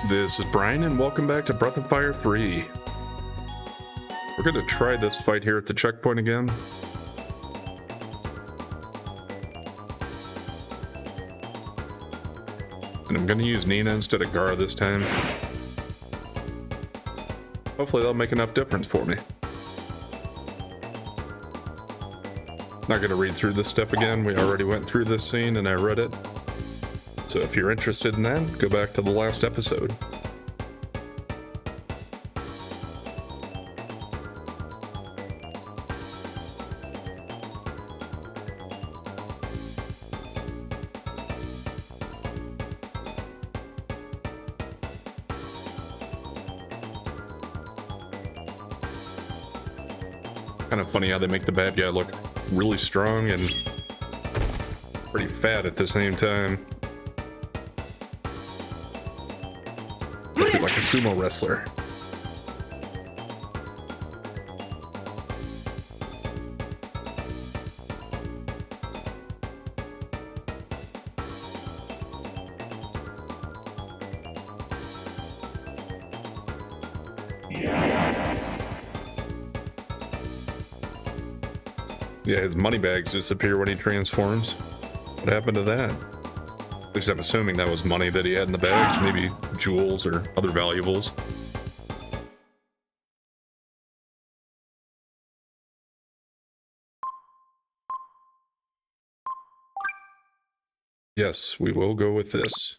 This is Brian, and welcome back to Breath of Fire 3. We're going to try this fight here at the checkpoint again. And I'm going to use Nina instead of Gara this time. Hopefully that'll make enough difference for me. Not going to read through this stuff again. We already went through this scene and I read it. So if you're interested in that, go back to the last episode. Kind of funny how they make the bad guy look really strong and pretty fat at the same time. Must be like a sumo wrestler. Yeah, his money bags disappear when he transforms. What happened to that? At least I'm assuming that was money that he had in the bags, maybe jewels or other valuables. Yes, we will go with this.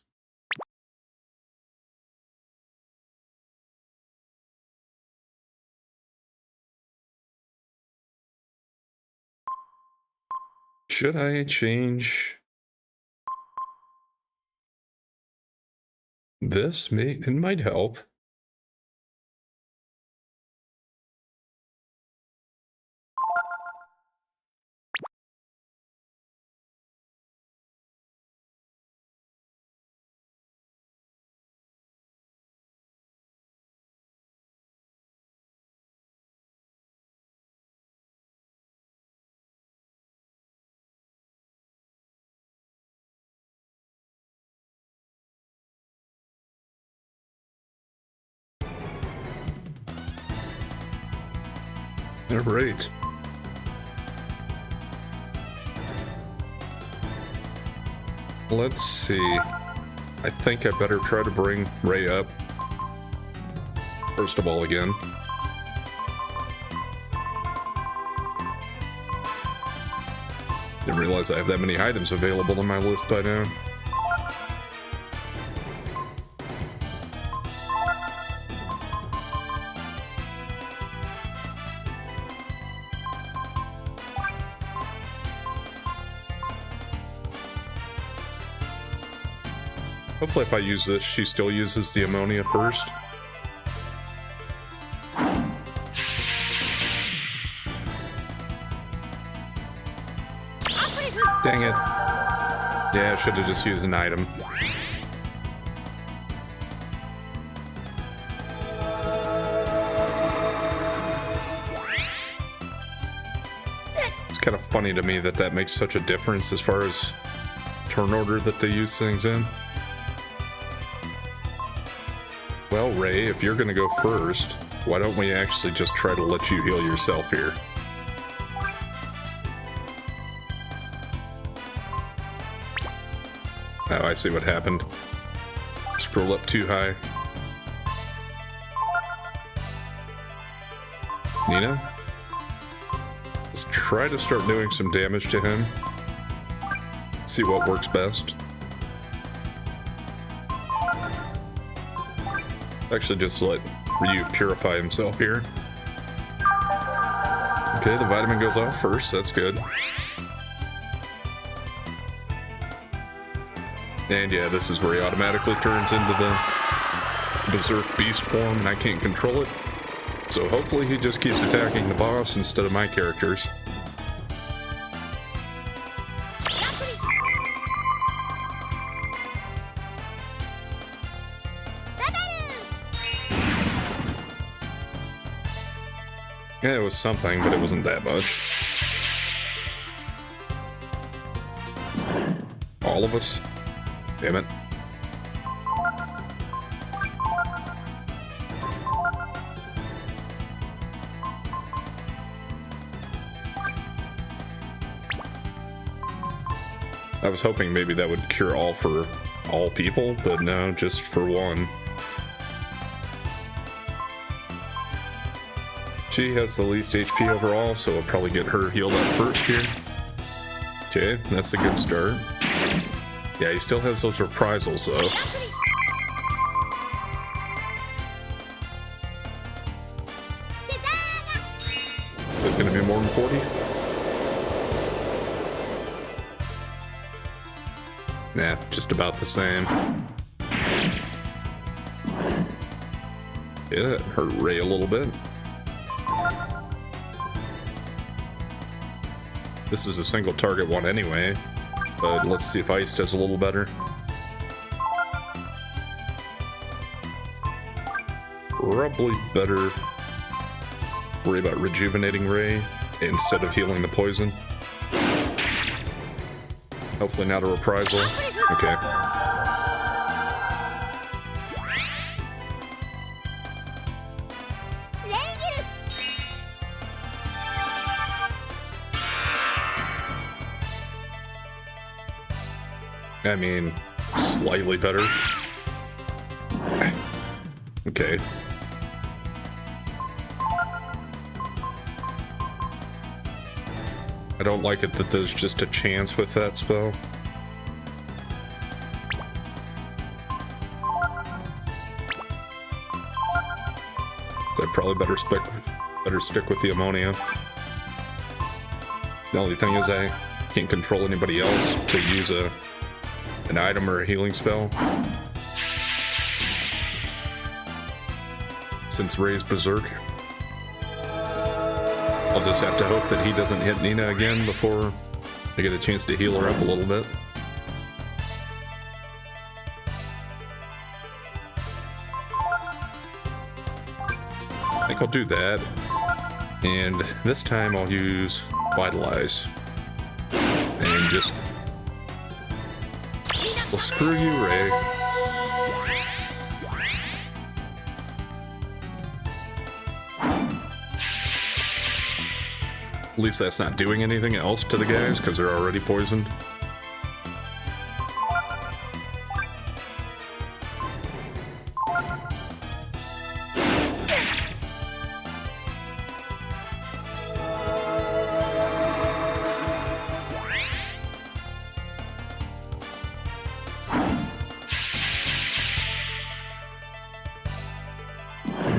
Should I change this? It might help. All right. Let's see. I think I better try to bring Ray up. First of all, again. Didn't realize I have that many items available on my list by now. Hopefully if I use this, she still uses the ammonia first. Dang it. Yeah, I should have just used an item. It's kind of funny to me that makes such a difference as far as turn order that they use things in. Well, Ray, if you're gonna go first, why don't we actually just try to let you heal yourself here? Oh, I see what happened. Scroll up too high. Nina? Let's try to start doing some damage to him. See what works best. Actually, just let Ryu purify himself here. Okay, the vitamin goes off first. That's good. And yeah, this is where he automatically turns into the berserk beast form, and I can't control it. So hopefully he just keeps attacking the boss instead of my characters. Yeah, it was something, but it wasn't that much. All of us? Damn it. I was hoping maybe that would cure all for all people, but no, just for one. She has the least HP overall, so we'll probably get her healed up first here. Okay, that's a good start. Yeah, he still has those reprisals, though. Is it going to be more than 40? Nah, just about the same. Yeah, that hurt Ray a little bit. This is a single target one anyway, but let's see if Ice does a little better. Probably better worry about rejuvenating Ray instead of healing the poison. Hopefully not a reprisal. Okay. I mean, slightly better. Okay. I don't like it that there's just a chance with that spell. So I probably better stick with the ammonia. The only thing is I can't control anybody else to use an item or a healing spell. Since Ray's berserk. I'll just have to hope that he doesn't hit Nina again before I get a chance to heal her up a little bit. I think I'll do that. And this time I'll use Vitalize. And just... well, screw you, Ray. At least that's not doing anything else to the guys, because they're already poisoned.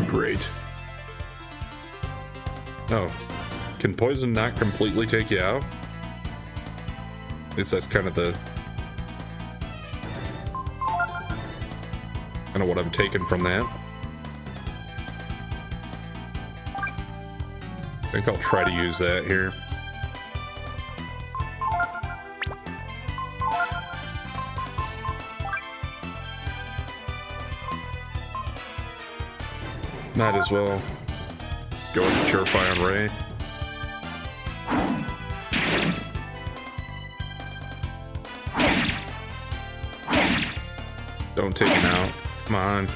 Great. Oh. Can poison not completely take you out? At least that's kind of what I'm taking from that. I think I'll try to use that here. Might as well go with the Purify on Ray. Don't take him out. Come on.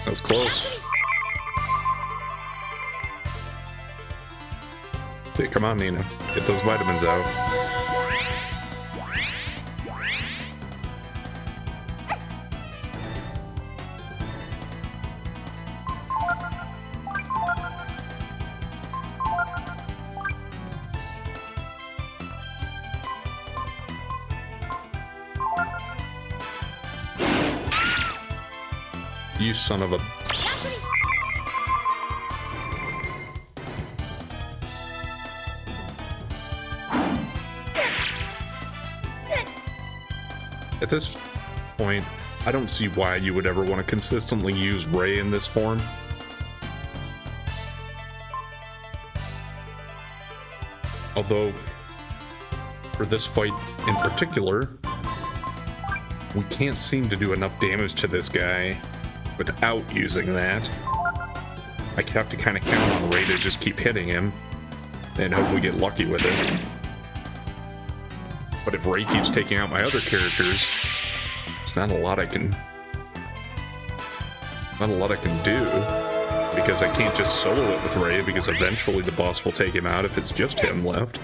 That was close. Okay, come on, Nina. Get those vitamins out. You son of a... At this point, I don't see why you would ever want to consistently use Ray in this form. Although, for this fight in particular, we can't seem to do enough damage to this guy without using that. I have to kind of count on Ray to just keep hitting him and hope we get lucky with it. But if Ray keeps taking out my other characters, it's not a lot I can do, because I can't just solo it with Ray, because eventually the boss will take him out if it's just him left.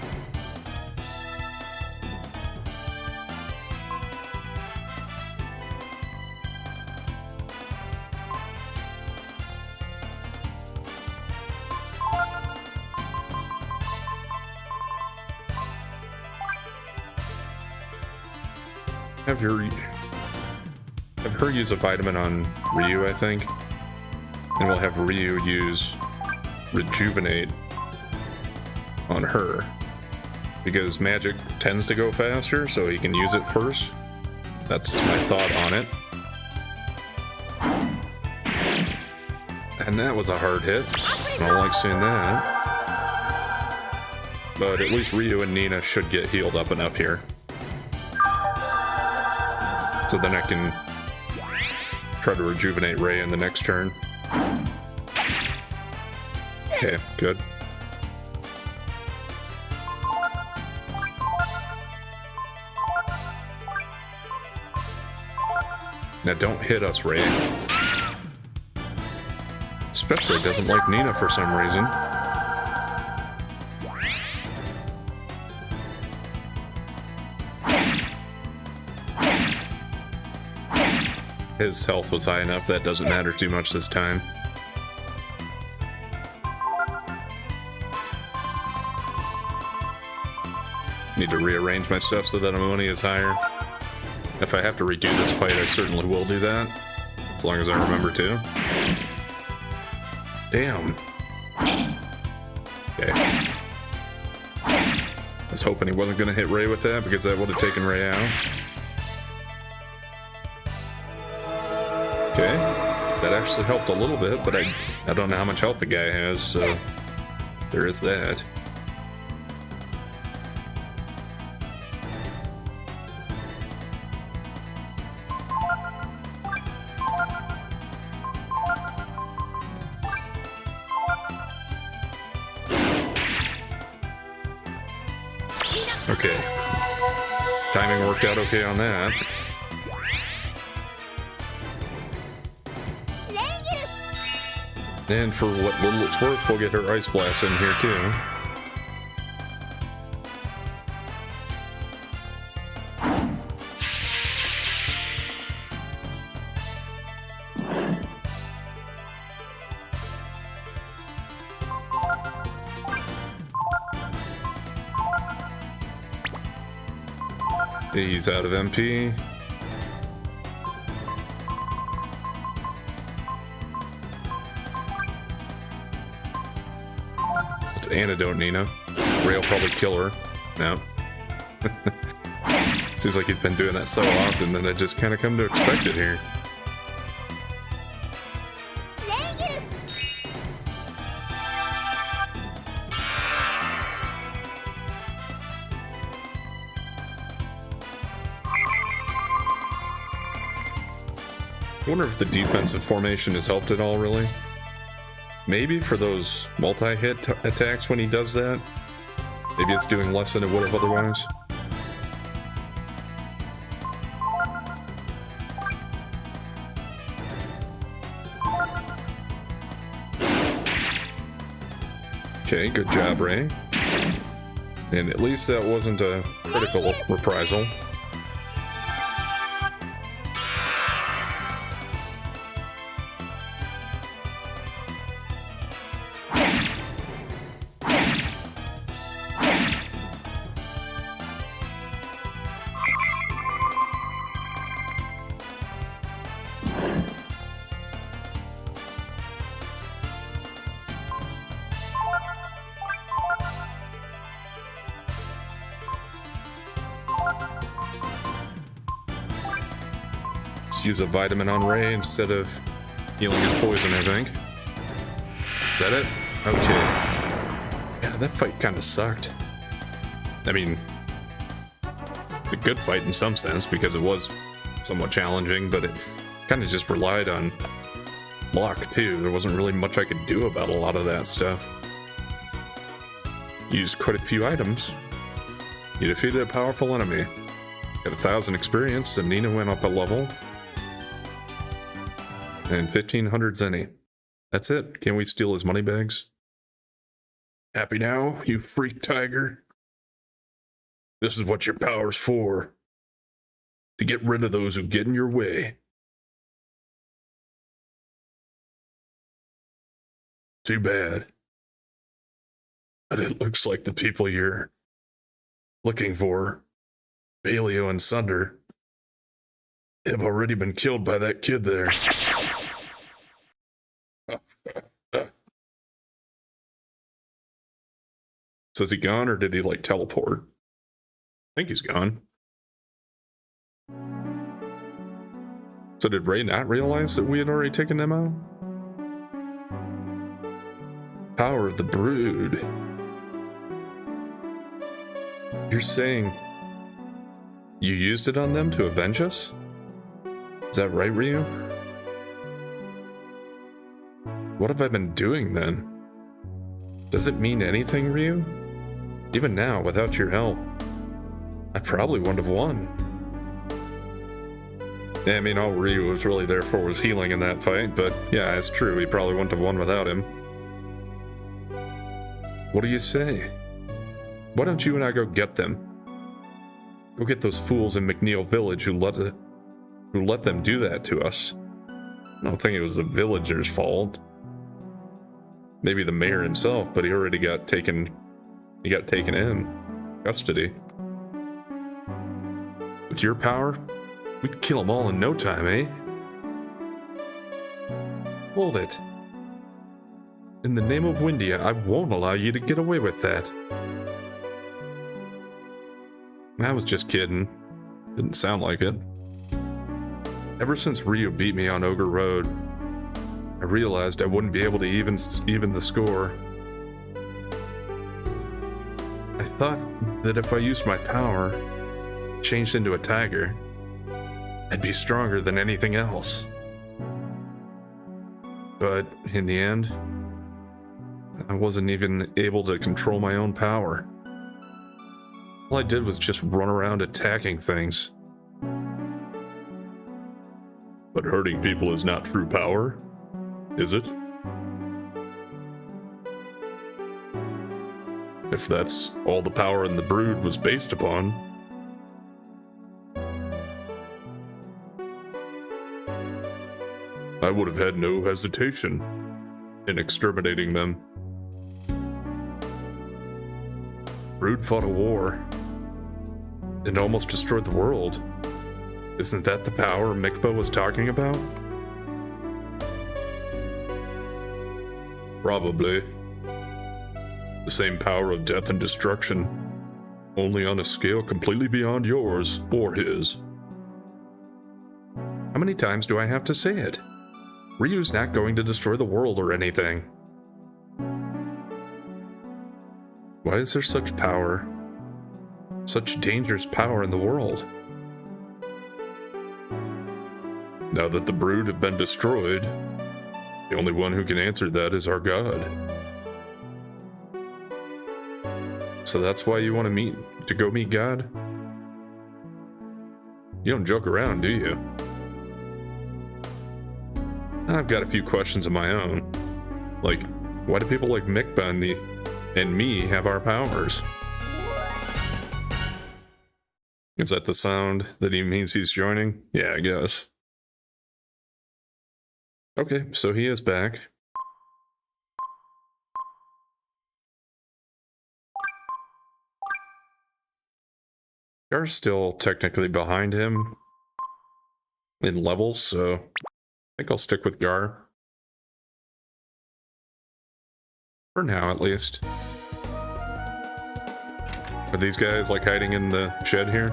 Have her use a vitamin on Ryu, I think. And we'll have Ryu use Rejuvenate on her. Because magic tends to go faster, so he can use it first. That's my thought on it. And that was a hard hit. I don't like seeing that. But at least Ryu and Nina should get healed up enough here. So then I can try to rejuvenate Ray in the next turn. Okay, good. Now don't hit us, Ray. Especially doesn't like Nina for some reason. His health was high enough, that doesn't matter too much this time. Need to rearrange my stuff so that my money is higher. If I have to redo this fight, I certainly will do that. As long as I remember to. Damn. Okay. I was hoping he wasn't going to hit Ray with that, because that would have taken Ray out. Okay. That actually helped a little bit, but I don't know how much health the guy has, so there is that. Okay. Timing worked out okay on that. And for what little it's worth, we'll get her Ice Blast in here too. He's out of MP. It's Antidote Nina. Ray will probably kill her. No. Seems like he's been doing that so often that I just kind of come to expect it here. I wonder if the defensive formation has helped at all, really. Maybe for those multi-hit attacks when he does that. Maybe it's doing less than it would have otherwise. Okay, good job, Ray. And at least that wasn't a critical reprisal. Use a vitamin on Ray instead of healing his poison, I think. Is that it? Okay. Yeah, that fight kind of sucked. I mean, it's a good fight in some sense because it was somewhat challenging, but it kind of just relied on luck too. There wasn't really much I could do about a lot of that stuff. Used quite a few items. You defeated a powerful enemy. Got 1,000 experience, and Nina went up a level. And 1,500 zenny. That's it. Can we steal his money bags? Happy now, you freak tiger? This is what your power's for. To get rid of those who get in your way. Too bad. But it looks like the people you're looking for, Baleo and Sunder, have already been killed by that kid there. So is he gone, or did he, like, teleport? I think he's gone. So did Ray not realize that we had already taken them out? Power of the Brood. You're saying you used it on them to avenge us? Is that right, Ryu? What have I been doing then? Does it mean anything, Ryu? Even now, without your help, I probably wouldn't have won. Yeah, I mean, all Ryu was really there for was healing in that fight, but yeah, it's true, he probably wouldn't have won without him. What do you say? Why don't you and I go get them? Go get those fools in McNeil Village who let them do that to us. I don't think it was the villagers' fault. Maybe the mayor himself, but he already got taken. He got taken in custody. With your power, we'd kill them all in no time, eh? Hold it. In the name of Windia, I won't allow you to get away with that. I was just kidding. Didn't sound like it. Ever since Ryu beat me on Ogre Road, I realized I wouldn't be able to even the score. I thought that if I used my power, changed into a tiger, I'd be stronger than anything else. But in the end, I wasn't even able to control my own power. All I did was just run around attacking things. But hurting people is not true power, is it? If that's all the power in the Brood was based upon. I would have had no hesitation in exterminating them. Brood fought a war and almost destroyed the world. Isn't that the power Mikba was talking about? Probably. The same power of death and destruction, only on a scale completely beyond yours or his. How many times do I have to say it? Ryu's not going to destroy the world or anything. Why is there such power? Such dangerous power in the world? Now that the Brood have been destroyed, the only one who can answer that is our god. So that's why you want to go meet God? You don't joke around, do you? I've got a few questions of my own. Like, why do people like Mikba and me have our powers? Is that the sound that he means he's joining? Yeah, I guess. Okay, so he is back. Gar's still technically behind him in levels, so I think I'll stick with Gar. For now, at least. Are these guys, like, hiding in the shed here?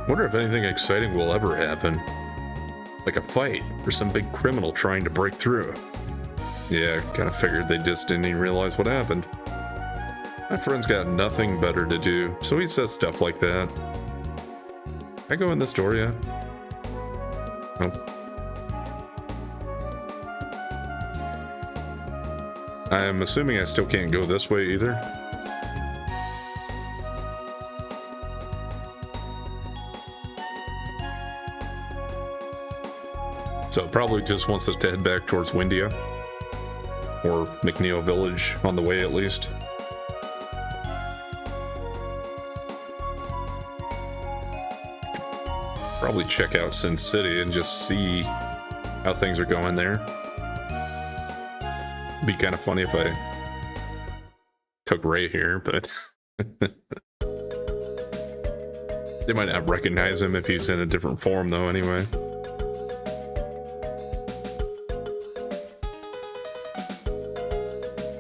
Wonder if anything exciting will ever happen. Like a fight, or some big criminal trying to break through. Yeah, kinda figured they just didn't even realize what happened. My friend's got nothing better to do, so he says stuff like that. Can I go in this door yet? Oh. I'm assuming I still can't go this way either. So it probably just wants us to head back towards Windia. Or McNeil Village, on the way at least. Probably check out Sin City and just see how things are going there. It'd be kind of funny if I took Ray here, but they might not recognize him if he's in a different form, though, anyway.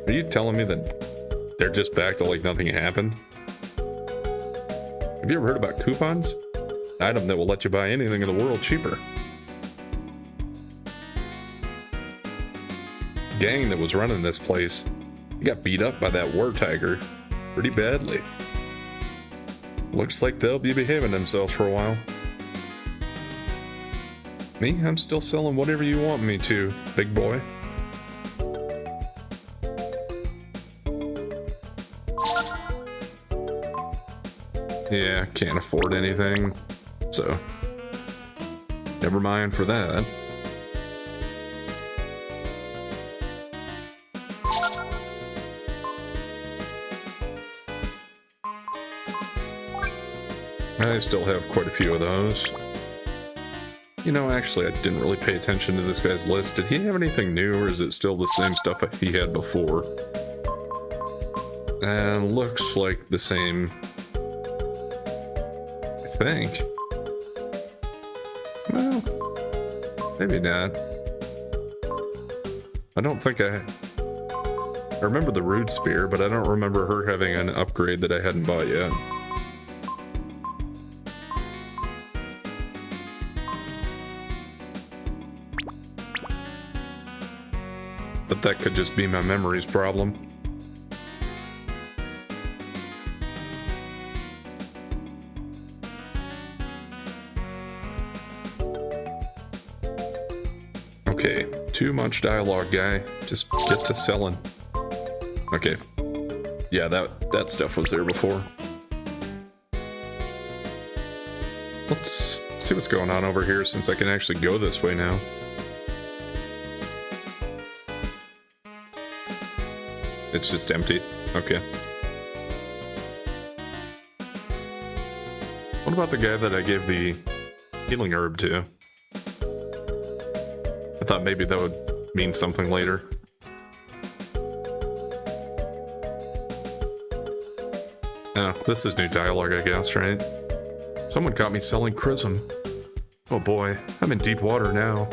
Are you telling me that they're just back to like nothing happened? Have you ever heard about coupons? An item that will let you buy anything in the world cheaper. Gang that was running this place, he got beat up by that war tiger pretty badly. Looks like they'll be behaving themselves for a while. Me, I'm still selling whatever you want me to, big boy. Yeah, can't afford anything, so never mind for that. I still have quite a few of those. You know, actually, I didn't really pay attention to this guy's list. Did he have anything new, or is it still the same stuff he had before? And looks like the same, I think. Well, maybe not. I don't think I remember the Root Spear, but I don't remember her having an upgrade that I hadn't bought yet. But that could just be my memory's problem. Okay, too much dialogue, guy. Just get to selling. Okay. Yeah, that stuff was there before. Let's see what's going on over here since I can actually go this way now. It's just empty. Okay. What about the guy that I gave the healing herb to? I thought maybe that would mean something later. Oh, this is new dialogue, I guess, right? Someone caught me selling Chrism. Oh boy, I'm in deep water now.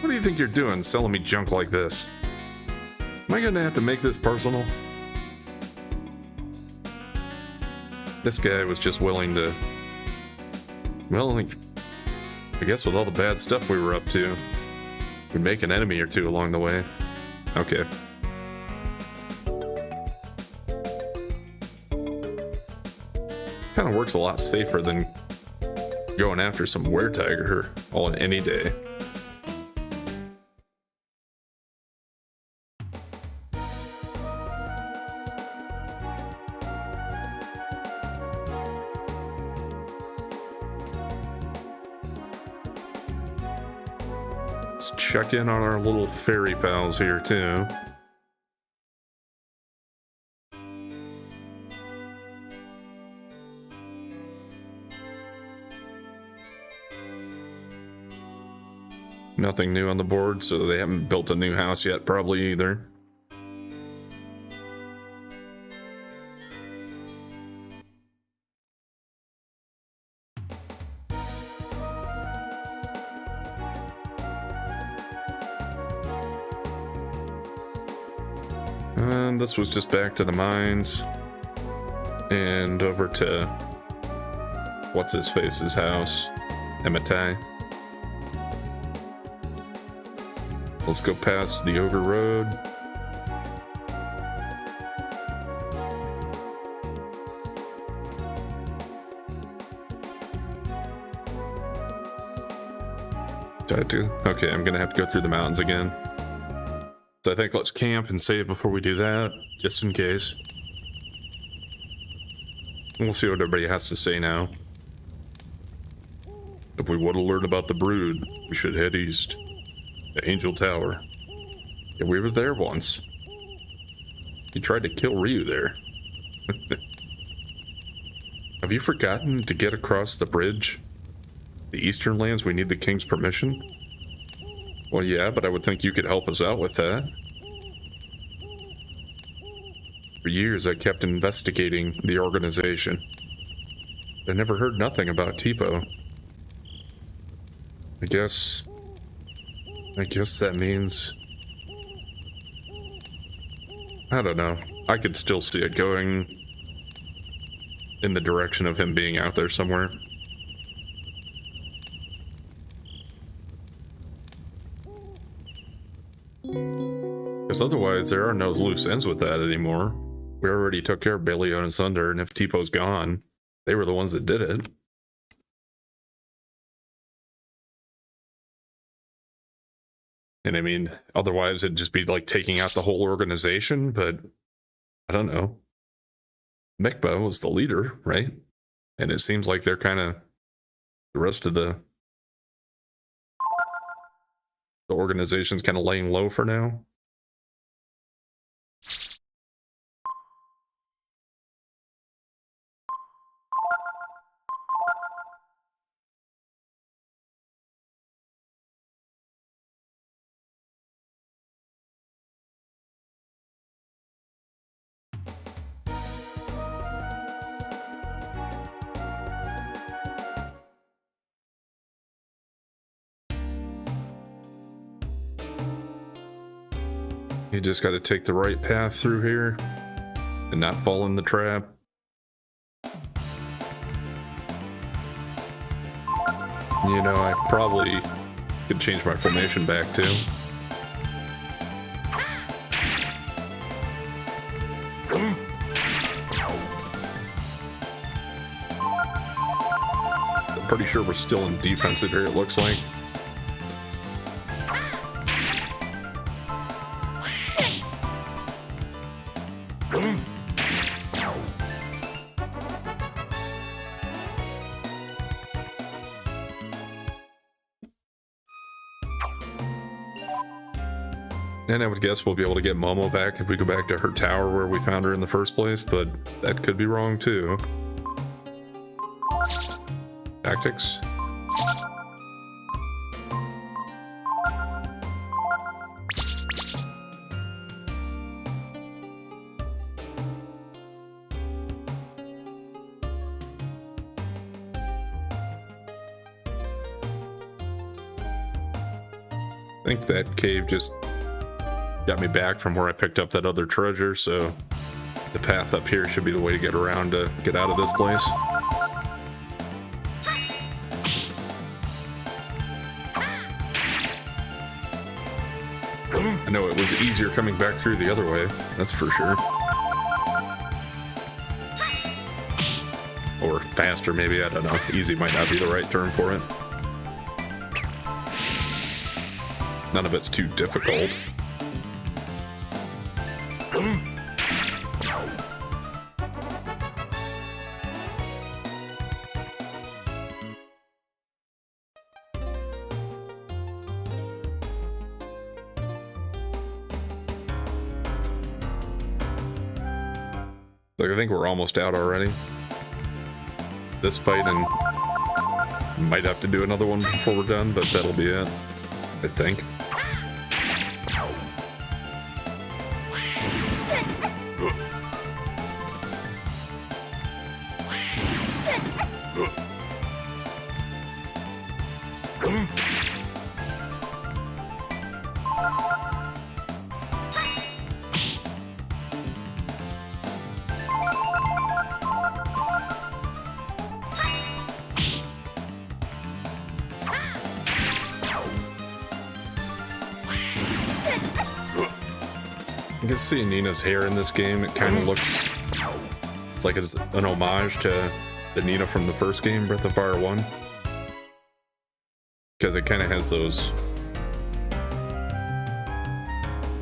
What do you think you're doing, selling me junk like this? Am I gonna have to make this personal? This guy was just willing to... Well, like, I guess with all the bad stuff we were up to, we'd make an enemy or two along the way. Okay. Kinda works a lot safer than going after some were-tiger all in any day. Let's check in on our little fairy pals here too. Nothing new on the board, so they haven't built a new house yet, probably either. And this was just back to the mines. And over to... What's-his-face's house? Emitai. Let's go past the Ogre Road. Do I have to? Okay, I'm gonna have to go through the mountains again. So I think let's camp and save before we do that, just in case. We'll see what everybody has to say now. If we want to learn about the brood, we should head east. The Angel Tower. Yeah, we were there once. He tried to kill Ryu there. Have you forgotten to get across the bridge? The Eastern Lands, we need the King's permission? Well, yeah, but I would think you could help us out with that. For years, I kept investigating the organization. I never heard nothing about Tipo. I guess that means... I don't know. I could still see it going in the direction of him being out there somewhere. Because otherwise, there are no loose ends with that anymore. We already took care of Bailey and Thunder, and if Tipo's gone, they were the ones that did it. And I mean, otherwise it'd just be like taking out the whole organization, but I don't know. Mekba was the leader, right? And it seems like they're kind of the rest of the organization's kind of laying low for now. You just got to take the right path through here and not fall in the trap. You know, I probably could change my formation back too. I'm pretty sure we're still in defensive here, it looks like. And I would guess we'll be able to get Momo back if we go back to her tower where we found her in the first place, but that could be wrong too. Tactics. I think that cave just got me back from where I picked up that other treasure, so the path up here should be the way to get around to get out of this place. I know it was easier coming back through the other way, that's for sure. Or faster, maybe, I don't know. Easy might not be the right term for it. None of it's too difficult. Like, I think we're almost out already. This fight, and might have to do another one before we're done, but that'll be it, I think. You can see Nina's hair in this game. It kind of looks... It's like it's an homage to the Nina from the first game, Breath of Fire 1. Because it kind of has those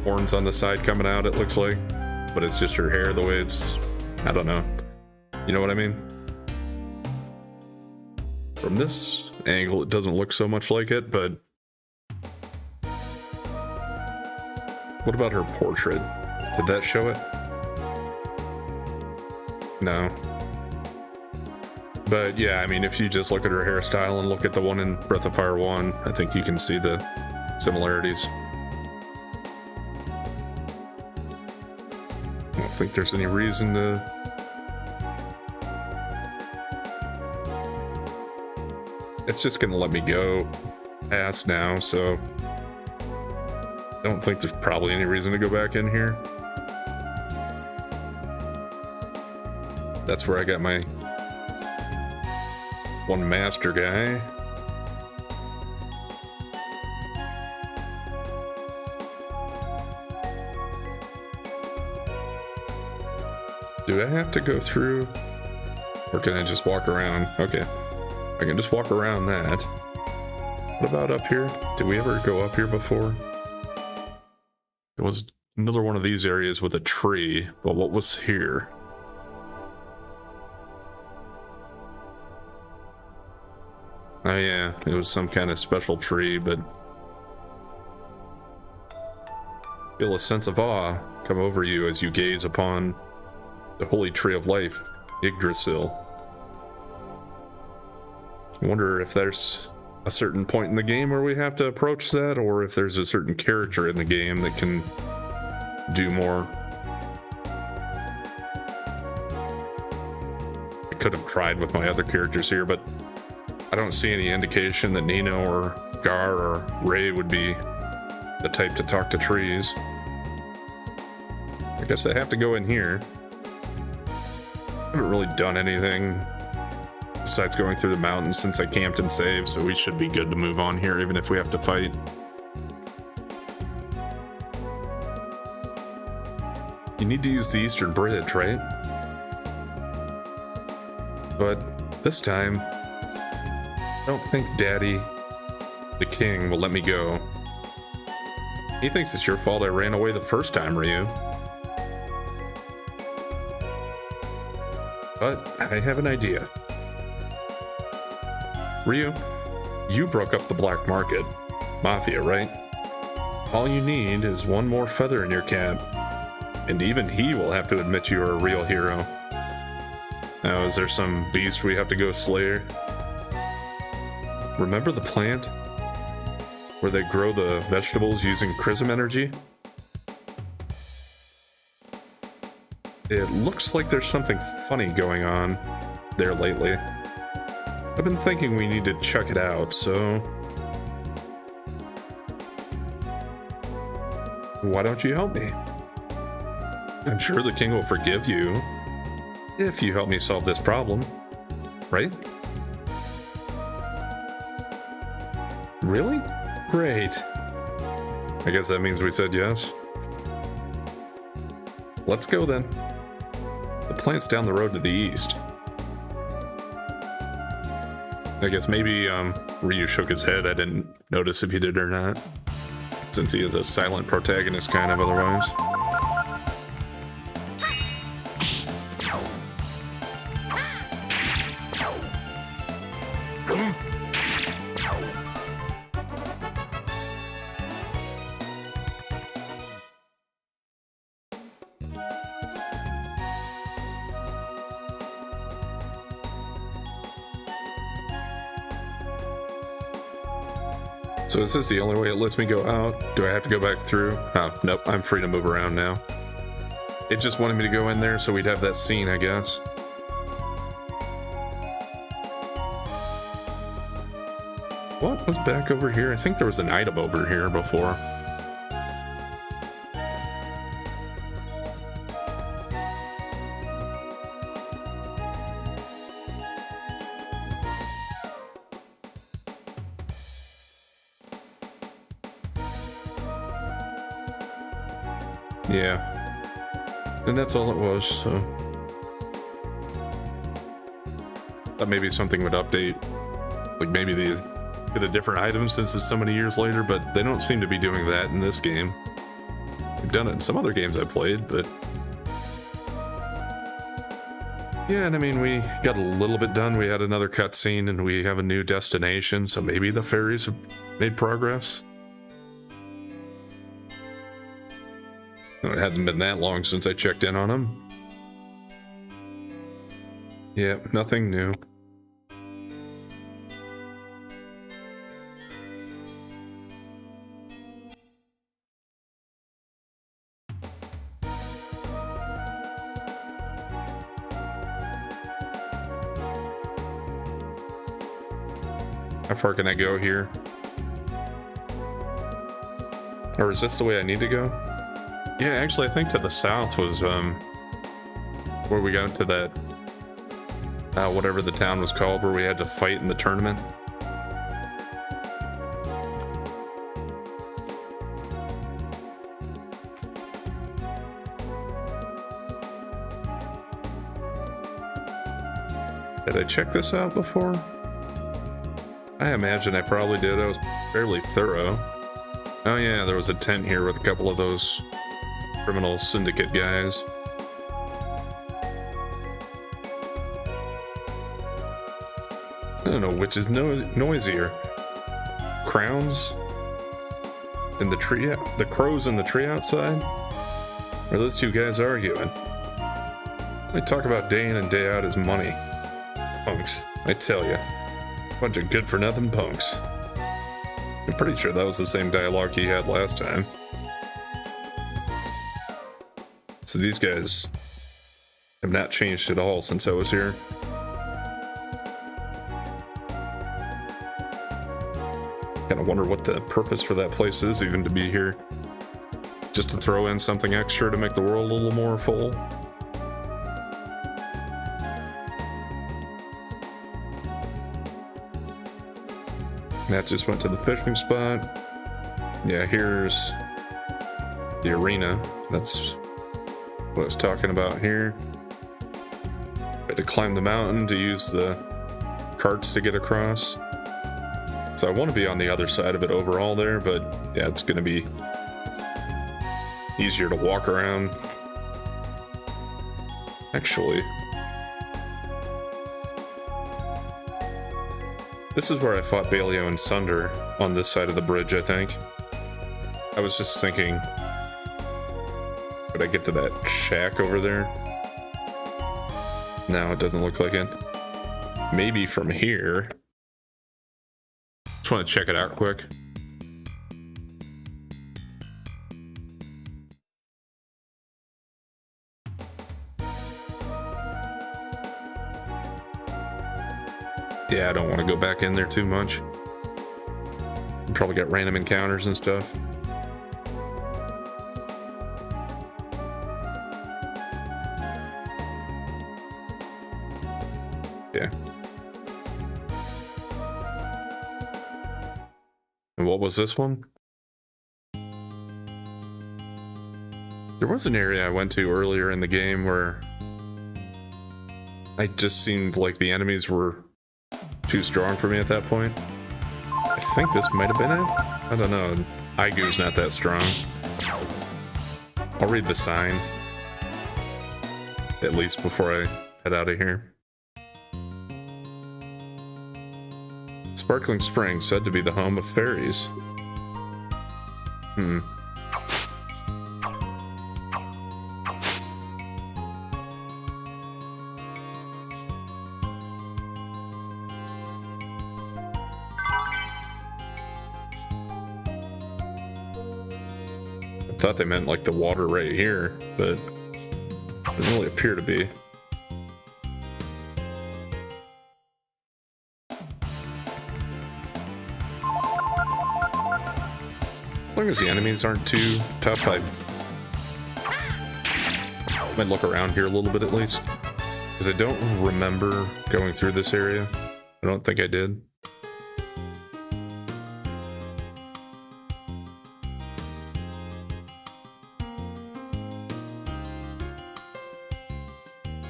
horns on the side coming out, it looks like. But it's just her hair the way it's... I don't know. You know what I mean? From this angle, it doesn't look so much like it, but... What about her portrait? Did that show it? No. But yeah, I mean, if you just look at her hairstyle and look at the one in Breath of Fire 1, I think you can see the similarities. I don't think there's any reason to... It's just gonna let me go past now, so I don't think there's probably any reason to go back in here. That's where I got my one master guy. Do I have to go through, or can I just walk around? Okay, I can just walk around that. What about up here? Did we ever go up here before? It was another one of these areas with a tree, but what was here? Oh yeah, it was some kind of special tree, but feel a sense of awe come over you as you gaze upon the holy tree of life, Yggdrasil. I wonder if there's a certain point in the game where we have to approach that, or if there's a certain character in the game that can do more. I could have tried with my other characters here, but I don't see any indication that Nino or Gar or Ray would be the type to talk to trees. I guess I have to go in here. I haven't really done anything besides going through the mountains since I camped and saved, so we should be good to move on here, even if we have to fight. You need to use the Eastern Bridge, right? But this time, I don't think Daddy, the king, will let me go. He thinks it's your fault I ran away the first time, Ryu. But I have an idea. Ryu, you broke up the black market. Mafia, right? All you need is one more feather in your cap. And even he will have to admit you are a real hero. Now, is there some beast we have to go slay? Remember the plant? Where they grow the vegetables using chrism energy? It looks like there's something funny going on there lately. I've been thinking we need to check it out, so... why don't you help me? I'm sure the king will forgive you if you help me solve this problem, right? Really? Great. I guess that means we said yes. Let's go then. The plant's down the road to the east. I guess maybe Ryu shook his head. I didn't notice if he did or not, since he is a silent protagonist kind of otherwise. So is this the only way it lets me go out? Do I have to go back through? Oh, nope, I'm free to move around now. It just wanted me to go in there so we'd have that scene, I guess. What was back over here? I think there was an item over here before. Yeah, and that's all it was, so thought maybe something would update, like maybe they get a different item since it's so many years later, but they don't seem to be doing that in this game. They've done it in some other games I played, but yeah, and I mean, we got a little bit done. We had another cutscene and we have a new destination, so maybe the fairies have made progress. It hadn't been that long since I checked in on him. Yeah, nothing new. How far can I go here? Or is this the way I need to go? Yeah, actually, I think to the south was where we got to that whatever the town was called, where we had to fight in the tournament. Did I check this out before? I imagine I probably did. I was fairly thorough. Oh yeah, there was a tent here with a couple of those criminal syndicate guys. I don't know which is noisier. Crowns in the tree, the crows in the tree outside? Or those two guys arguing? They talk about day in and day out as money. Punks, I tell ya. Bunch of good-for-nothing punks. I'm pretty sure that was the same dialogue he had last time. So these guys have not changed at all since I was here. Kind of wonder what the purpose for that place is even to be here. Just to throw in something extra to make the world a little more full. That just went to the fishing spot. Yeah, here's the arena. That's what I was talking about here. I had to climb the mountain to use the carts to get across. So I want to be on the other side of it overall there, but yeah, it's going to be easier to walk around. Actually, this is where I fought Baleo and Sunder, on this side of the bridge, I think. I was just thinking, could I get to that shack over there? No, it doesn't look like it. Maybe from here. Just want to check it out quick. Yeah, I don't want to go back in there too much. Probably got random encounters and stuff. Yeah. And what was this one? There was an area I went to earlier in the game where I just seemed like the enemies were too strong for me at that point. I think this might have been it. I don't know. Aigu's not that strong. I'll read the sign, at least before I head out of here. Sparkling Spring, said to be the home of fairies. I thought they meant like the water right here, but it doesn't really appear to be. As long as the enemies aren't too tough, I might look around here a little bit at least. Because I don't remember going through this area. I don't think I did.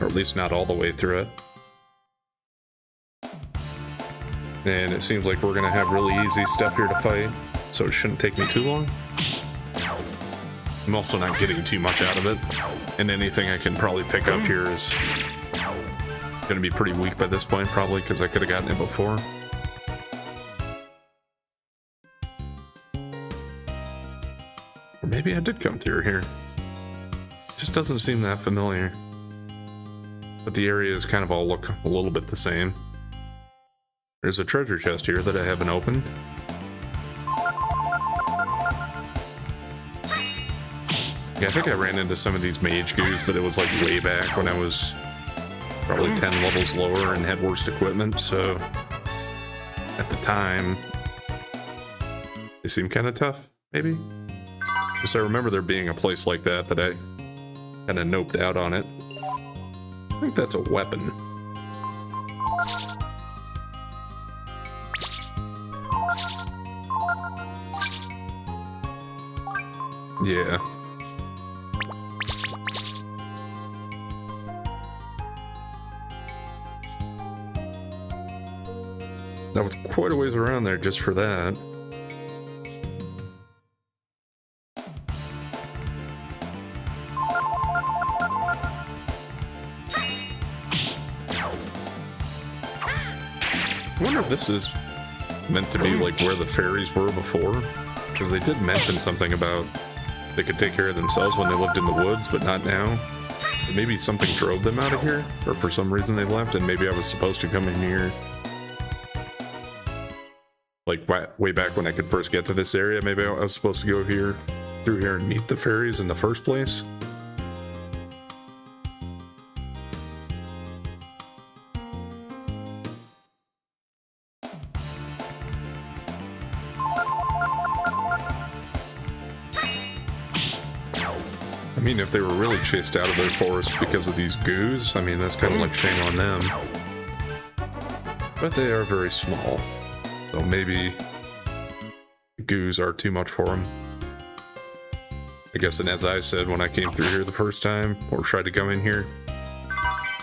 Or at least not all the way through it. And it seems like we're going to have really easy stuff here to fight. So it shouldn't take me too long. I'm also not getting too much out of it. And anything I can probably pick up here is going to be pretty weak by this point, probably, because I could have gotten it before. Or maybe I did come through here. It just doesn't seem that familiar. But the areas kind of all look a little bit the same. There's a treasure chest here that I haven't opened. Yeah, I think I ran into some of these mage goos, but it was like way back when I was probably 10 levels lower and had worse equipment, so at the time. They seem kind of tough, maybe? Because I remember there being a place like that that I kind of noped out on it. I think that's a weapon. Yeah. That was quite a ways around there just for that. I wonder if this is meant to be like where the fairies were before, because they did mention something about they could take care of themselves when they lived in the woods, but not now. Maybe something drove them out of here, or for some reason they left, and maybe I was supposed to come in here. Like way back when I could first get to this area, maybe I was supposed to go here, through here and meet the fairies in the first place. I mean, if they were really chased out of their forest because of these goos, I mean, that's kind of like shame on them. But they are very small, so maybe goos are too much for them. I guess, and as I said when I came through here the first time, or tried to come in here,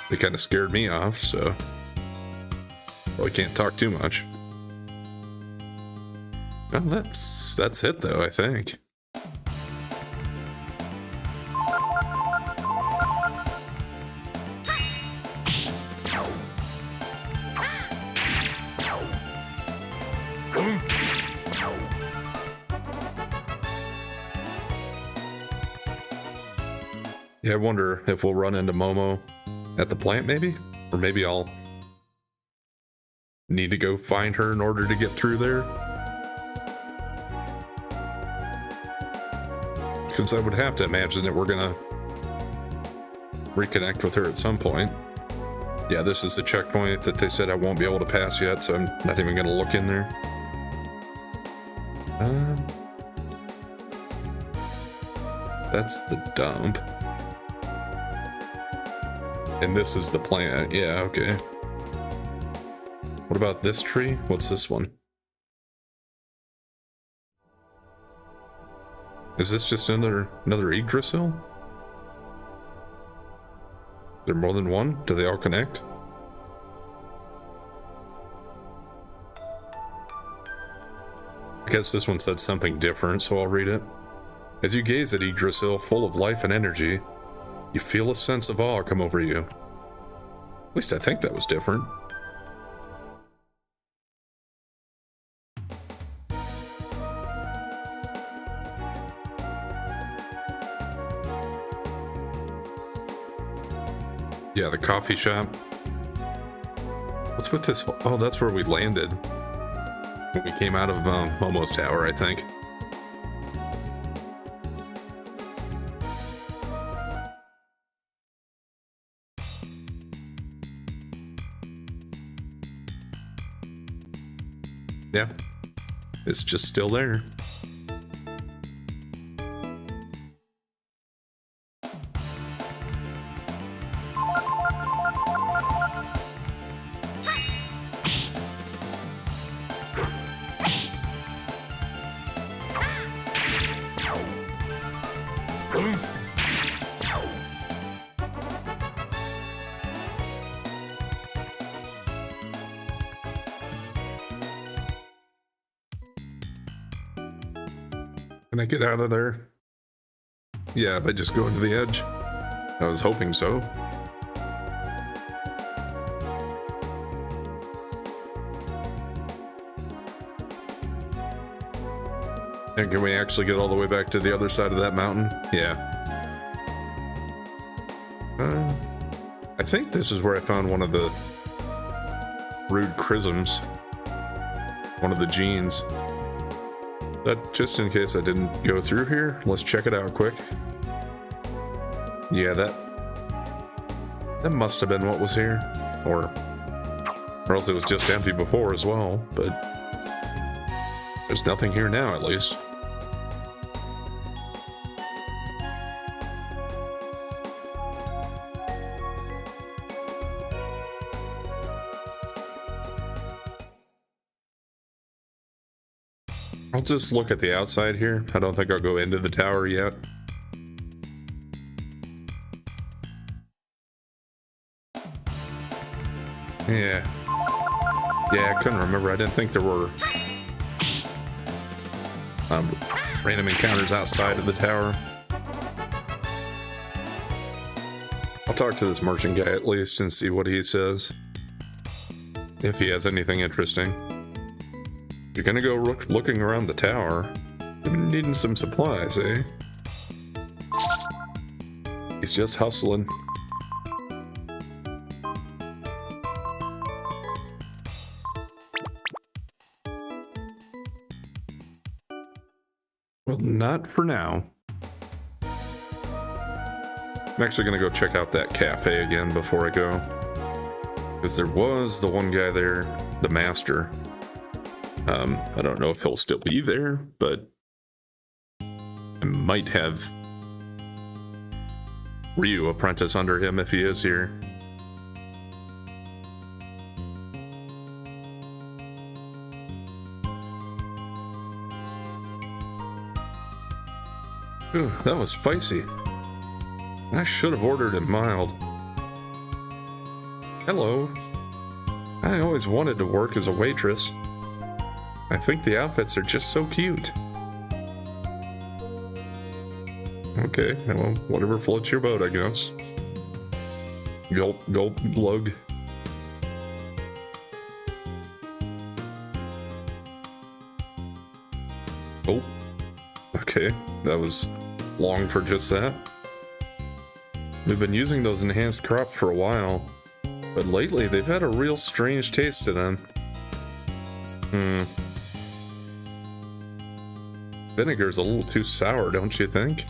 they kind of scared me off, so I can't talk too much. Well, that's it though, I think. Yeah, I wonder if we'll run into Momo at the plant, maybe? Or maybe I'll need to go find her in order to get through there. Because I would have to imagine that we're gonna reconnect with her at some point. Yeah, this is the checkpoint that they said I won't be able to pass yet, so I'm not even gonna look in there. That's the dump. And this is the plant. Yeah, okay. What about this tree? What's this one? Is this just another Yggdrasil? Is there more than one? Do they all connect? I guess this one said something different, so I'll read it. As you gaze at Yggdrasil, full of life and energy, you feel a sense of awe come over you. At least I think that was different. Yeah, the coffee shop. What's with this? Oh, that's where we landed. We came out of Momo's Tower, I think. Yeah, it's just still there. Can I get out of there? Yeah, by just going to the edge. I was hoping so. And can we actually get all the way back to the other side of that mountain? Yeah. I think this is where I found one of the rude chrisms. One of the genes. But just in case I didn't go through here, let's check it out quick. Yeah, that must have been what was here. Or Or else it was just empty before as well, but there's nothing here now, at least. I'll just look at the outside here. I don't think I'll go into the tower yet. Yeah, I couldn't remember. I didn't think there were random encounters outside of the tower. I'll talk to this merchant guy at least and see what he says. If he has anything interesting. You're gonna go looking around the tower. You've been needing some supplies, eh? He's just hustling. Well, not for now. I'm actually gonna go check out that cafe again before I go. Because there was the one guy there, the master. I don't know if he'll still be there, but I might have Ryu apprentice under him if he is here. Ooh, that was spicy. I should have ordered it mild. Hello. I always wanted to work as a waitress. I think the outfits are just so cute. Okay, well, whatever floats your boat, I guess. Gulp, gulp, glug. Oh, okay, that was long for just that. We've been using those enhanced crops for a while, but lately they've had a real strange taste to them. Vinegar's a little too sour, don't you think?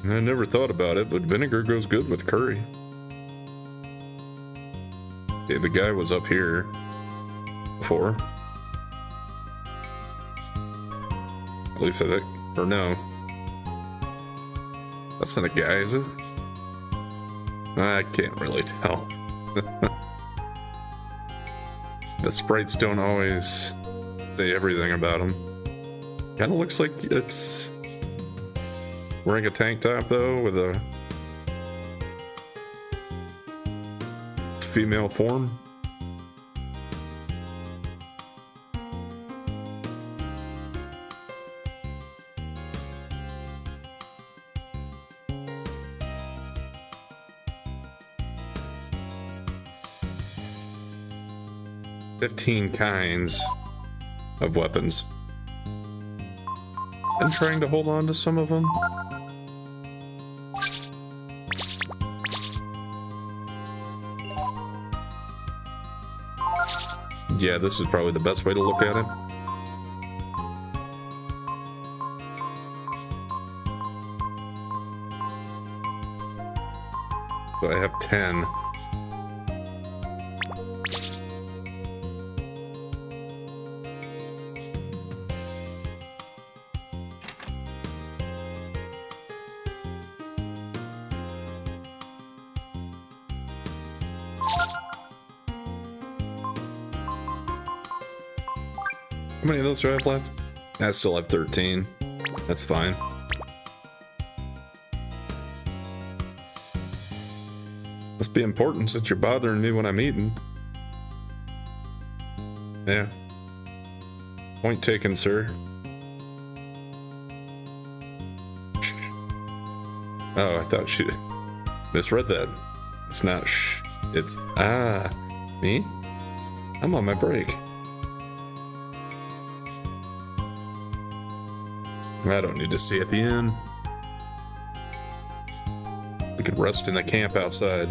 I never thought about it, but vinegar goes good with curry. Okay, the guy was up here before. At least I think, or no. That's not a guy, is it? I can't really tell. The sprites don't always say everything about him. Kind of looks like it's wearing a tank top though, with a female form. "15 kinds of weapons." I'm trying to hold on to some of them. Yeah, this is probably the best way to look at it. So I have 10. How many of those do I have left? I still have 13. That's fine. Must be important since you're bothering me when I'm eating. Yeah. Point taken, sir. Oh, I thought she misread that. It's not shh. It's ah. Me? I'm on my break. I don't need to stay at the inn. We could rest in the camp outside.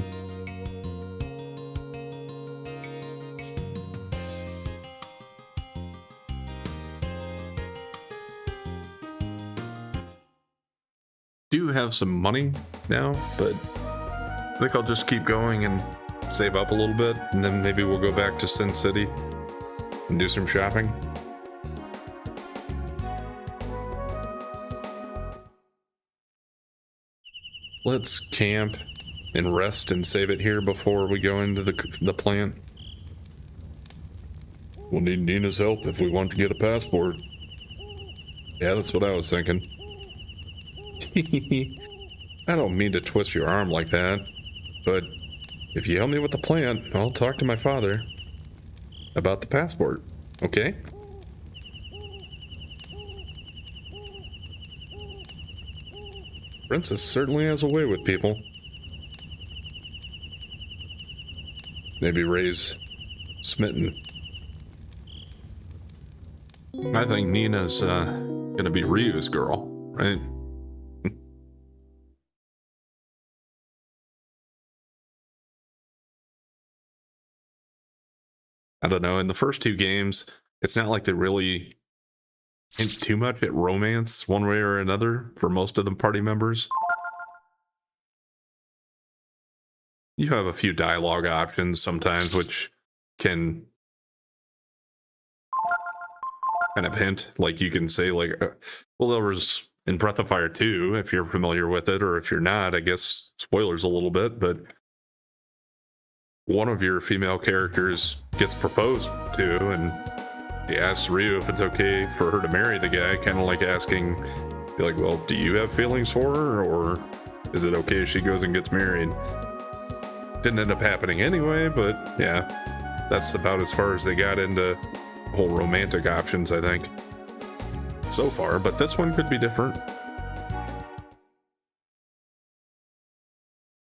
Do have some money now, but I think I'll just keep going and save up a little bit, and then maybe we'll go back to Sin City and do some shopping. Let's camp and rest and save it here before we go into the plant. We'll need Nina's help if we want to get a passport. Yeah, that's what I was thinking. I don't mean to twist your arm like that, but if you help me with the plant, I'll talk to my father about the passport, okay? Princess certainly has a way with people. Maybe Ray's smitten. I think Nina's gonna be Ryu's girl, right? I don't know. In the first two games, it's not like they really hint too much at romance one way or another for most of the party members. You have a few dialogue options sometimes which can kind of hint, like you can say like, well, there was in Breath of Fire 2, if you're familiar with it, or if you're not, I guess spoilers a little bit, but one of your female characters gets proposed to, and he asks Ryu if it's okay for her to marry the guy, kind of like asking, like, well, do you have feelings for her, or is it okay if she goes and gets married? Didn't end up happening anyway, but yeah, that's about as far as they got into whole romantic options, I think, so far, but this one could be different.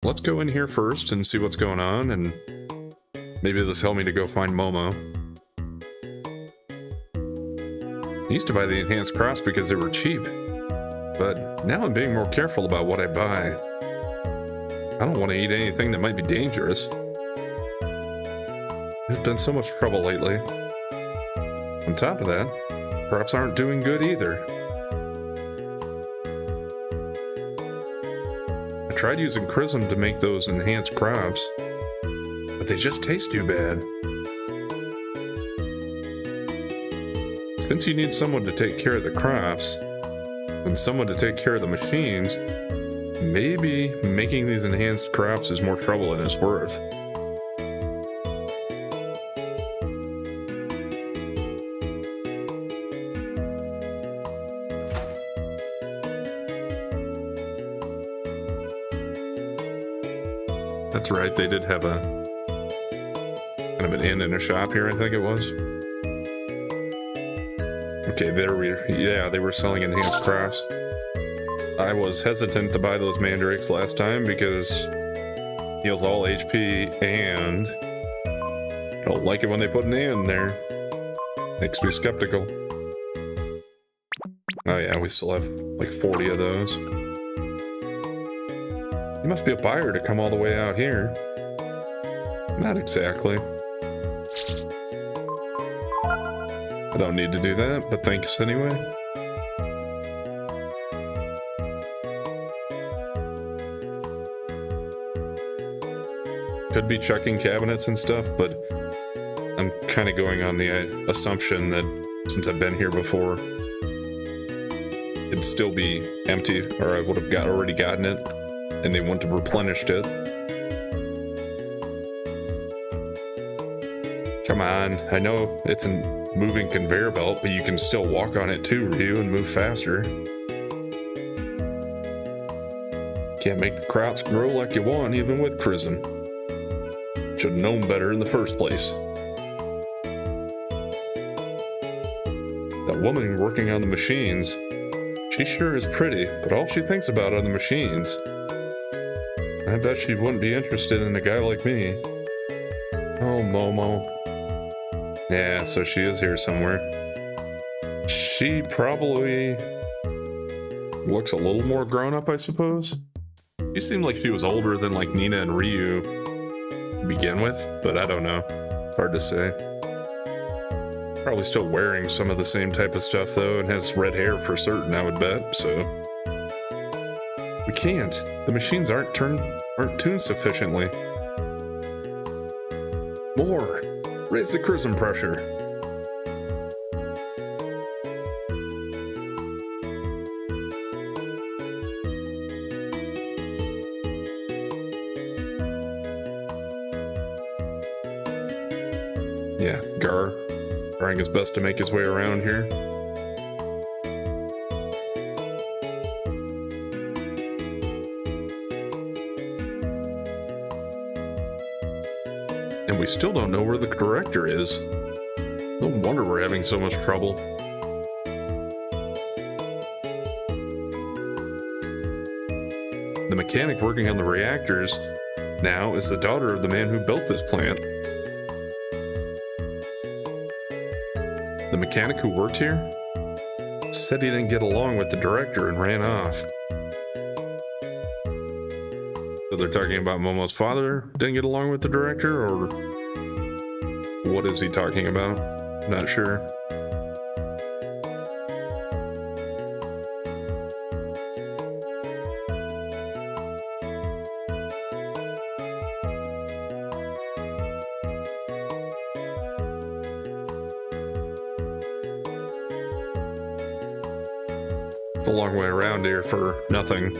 Let's go in here first and see what's going on, and maybe this will help me to go find Momo. I used to buy the enhanced crops because they were cheap, but now I'm being more careful about what I buy. I don't want to eat anything that might be dangerous. There's been so much trouble lately. On top of that, crops aren't doing good either. I tried using Chrism to make those enhanced crops, but they just taste too bad. Since you need someone to take care of the crops, and someone to take care of the machines, maybe making these enhanced crops is more trouble than it's worth. That's right, they did have a kind of an inn and a shop here, I think it was. Okay, they were selling enhanced crops. I was hesitant to buy those mandrakes last time because heals all HP, and I don't like it when they put an "and" there. Makes me skeptical. Oh yeah, we still have like 40 of those. You must be a buyer to come all the way out here. Not exactly. I don't need to do that, but thanks anyway. Could be checking cabinets and stuff, but I'm kind of going on the assumption that since I've been here before, it'd still be empty, or I would have already gotten it, and they wouldn't have replenished it. Come on, I know it's a moving conveyor belt, but you can still walk on it too, Ryu, and move faster. Can't make the crops grow like you want, even with Chrism. Should have known better in the first place. That woman working on the machines, she sure is pretty, but all she thinks about are the machines. I bet she wouldn't be interested in a guy like me. Oh, Momo. Yeah, so she is here somewhere. She probably looks a little more grown up, I suppose. She seemed like she was older than like Nina and Ryu to begin with, but I don't know. Hard to say. Probably still wearing some of the same type of stuff though, and has red hair for certain, I would bet, so. We can't. The machines aren't tuned sufficiently. More! Raise the charisma pressure. Yeah, Gar trying his best to make his way around here. And we still don't know where the director is. No wonder we're having so much trouble. The mechanic working on the reactors now is the daughter of the man who built this plant. The mechanic who worked here said he didn't get along with the director and ran off. So they're talking about Momo's father didn't get along with the director, or what is he talking about? Not sure. It's a long way around here for nothing.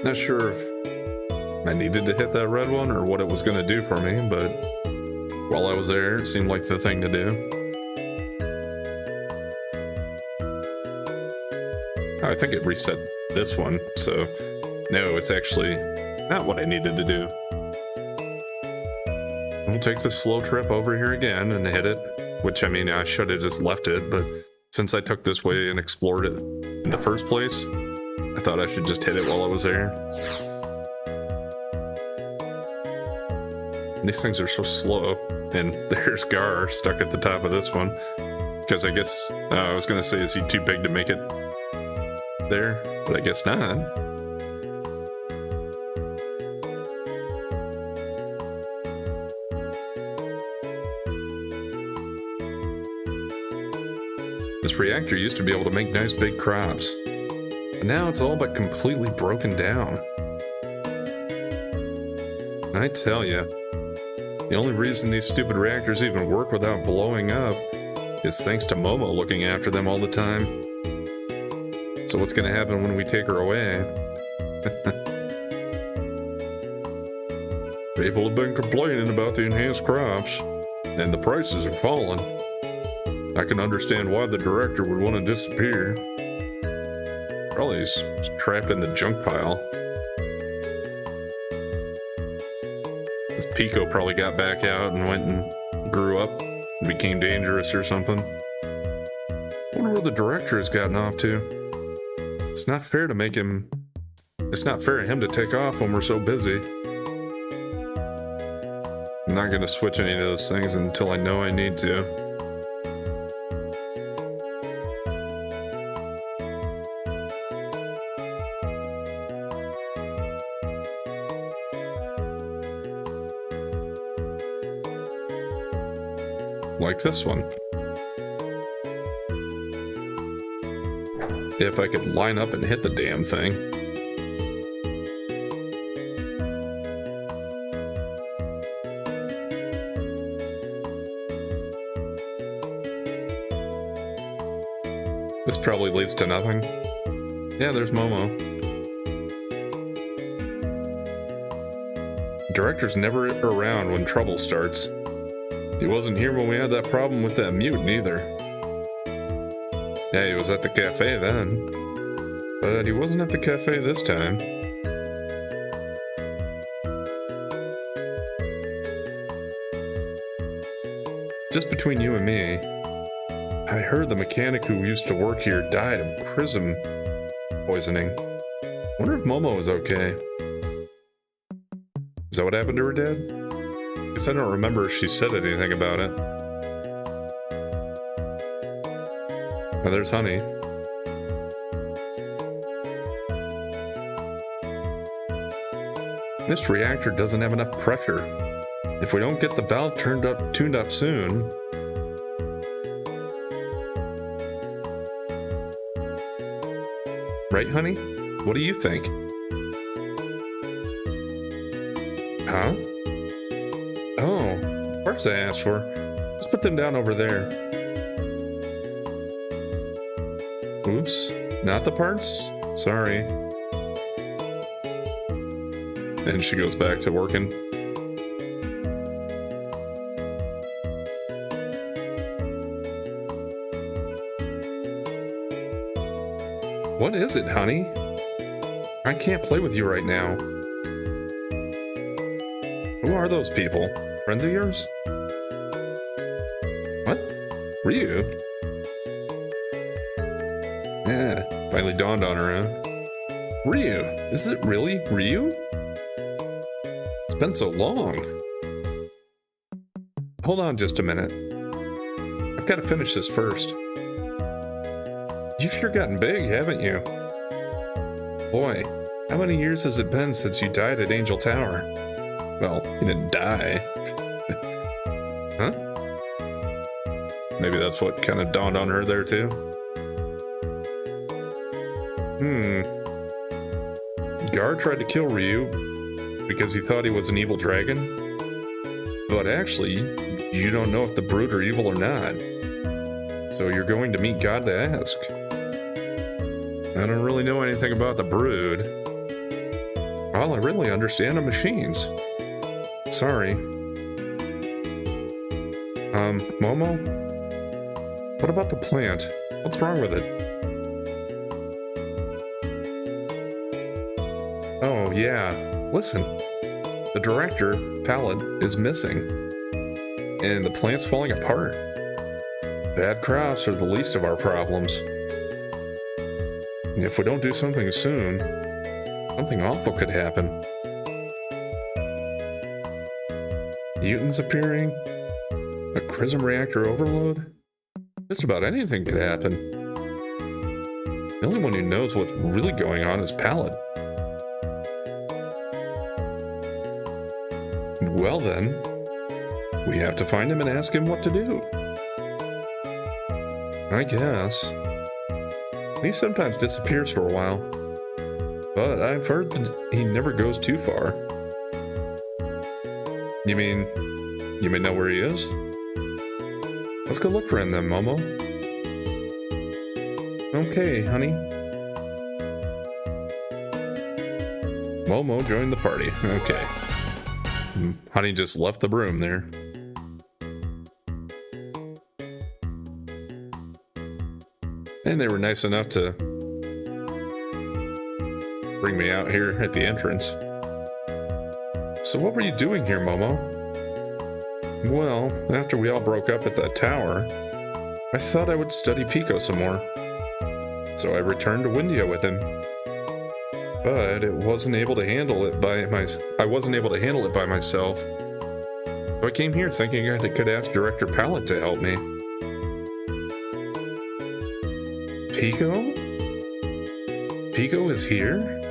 Not sure if I needed to hit that red one or what it was going to do for me, but while I was there, it seemed like the thing to do. I think it reset this one, so no, it's actually not what I needed to do. We'll take the slow trip over here again and hit it, which I mean, I should have just left it, but since I took this way and explored it in the first place, I thought I should just hit it while I was there. These things are so slow, and there's Gar stuck at the top of this one. Because I guess, I was going to say, is he too big to make it there? But I guess not. This reactor used to be able to make nice big crops. But now it's all but completely broken down. I tell ya, the only reason these stupid reactors even work without blowing up is thanks to Momo looking after them all the time. So what's gonna happen when we take her away? People have been complaining about the enhanced crops, and the prices are falling. I can understand why the director would want to disappear. Probably he's trapped in the junk pile. This Pico probably got back out and went and grew up and became dangerous or something. I wonder where the director has gotten off to. It's not fair to make him... It's not fair of him to take off when we're so busy. I'm not going to switch any of those things until I know I need to. Like this one. If I could line up and hit the damn thing. This probably leads to nothing. Yeah, there's Momo. The director's never around when trouble starts. He wasn't here when we had that problem with that mutant either. Yeah, he was at the cafe then. But he wasn't at the cafe this time. Just between you and me, I heard the mechanic who used to work here died of charisma poisoning. Wonder if Momo is okay. Is that what happened to her dad? Guess I don't remember if she said anything about it. Oh, there's Honey. This reactor doesn't have enough pressure. If we don't get the valve tuned up soon... Right, Honey? What do you think? Huh? Oh, parts I asked for. Let's put them down over there. Oops, not the parts? Sorry. And she goes back to working. What is it, Honey? I can't play with you right now. Who are those people? Friends of yours? What? Ryu? Yeah, finally dawned on her, huh? Ryu? Is it really Ryu? It's been so long. Hold on just a minute. I've got to finish this first. You've sure gotten big, haven't you? Boy, how many years has it been since you died at Angel Tower? Well, you didn't die. Huh? Maybe that's what kind of dawned on her there, too? Gar tried to kill Ryu because he thought he was an evil dragon. But actually, you don't know if the Brood are evil or not. So you're going to meet God to ask. I don't really know anything about the Brood. All I really understand are machines. Sorry. Momo? What about the plant? What's wrong with it? Oh, yeah. Listen. The director, Pallet, is missing. And the plant's falling apart. Bad crops are the least of our problems. If we don't do something soon, something awful could happen. Mutants appearing? A Chrism reactor overload? Just about anything could happen. The only one who knows what's really going on is Pallet. Well then, we have to find him and ask him what to do. I guess. He sometimes disappears for a while, but I've heard that he never goes too far. You mean know where he is? Let's go look for him then, Momo. Okay, Honey. Momo joined the party. Okay. Honey just left the room there. And they were nice enough to bring me out here at the entrance. So what were you doing here, Momo? Well, after we all broke up at the tower, I thought I would study Pico some more. So I returned to Windia with him. But I wasn't able to handle it by myself. So I came here thinking I could ask Director Pallet to help me. Pico? Pico is here?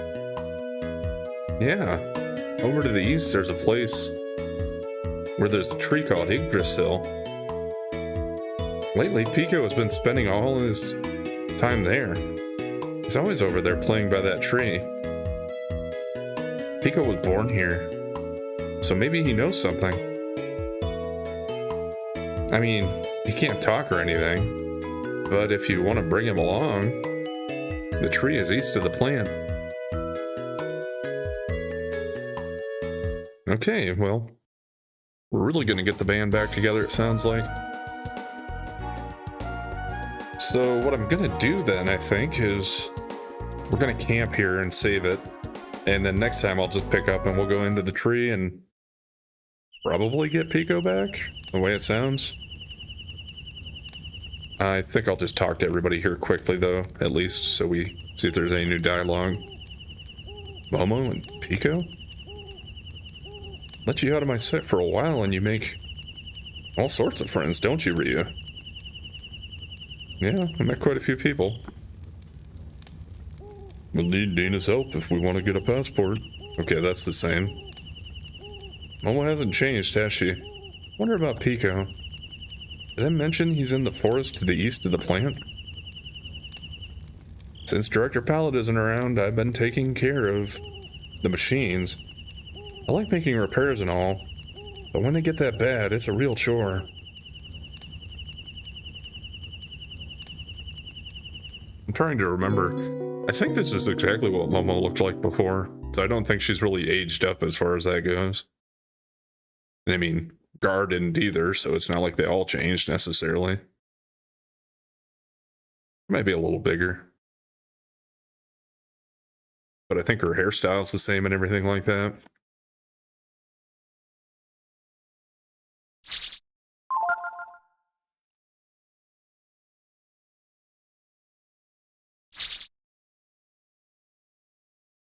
Yeah. Over to the east there's a place where there's a tree called Yggdrasil. Lately, Pico has been spending all his time there. He's always over there playing by that tree. Pico was born here, so maybe he knows something. I mean, he can't talk or anything. But if you want to bring him along, the tree is east of the plant. Okay, well, we're really going to get the band back together, it sounds like. So what I'm going to do then, I think, is we're going to camp here and save it. And then next time I'll just pick up and we'll go into the tree and probably get Pico back, the way it sounds. I think I'll just talk to everybody here quickly, though, at least, so we see if there's any new dialogue. Momo and Pico? Let you out of my sight for a while and you make all sorts of friends, don't you, Ryu? Yeah, I met quite a few people. We'll need Dina's help if we want to get a passport. Okay, that's the same. Momo hasn't changed, has she? Wonder about Pico. Did I mention he's in the forest to the east of the plant? Since Director Pallet isn't around, I've been taking care of the machines. I like making repairs and all, but when they get that bad, it's a real chore. I'm trying to remember. I think this is exactly what Momo looked like before, so I don't think she's really aged up as far as that goes. I mean, Gar didn't either, so it's not like they all changed necessarily. Maybe a little bigger. But I think her hairstyle's the same and everything like that.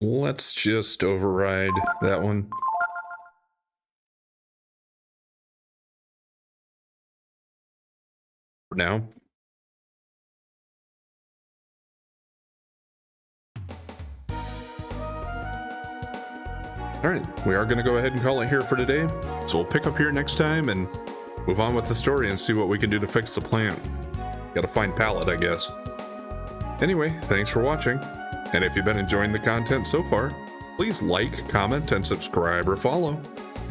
Let's just override that one. For now. Alright, we are going to go ahead and call it here for today. So we'll pick up here next time and move on with the story and see what we can do to fix the plant. Gotta find Pallet, I guess. Anyway, thanks for watching. And if you've been enjoying the content so far, please like, comment, and subscribe or follow.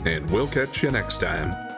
And we'll catch you next time.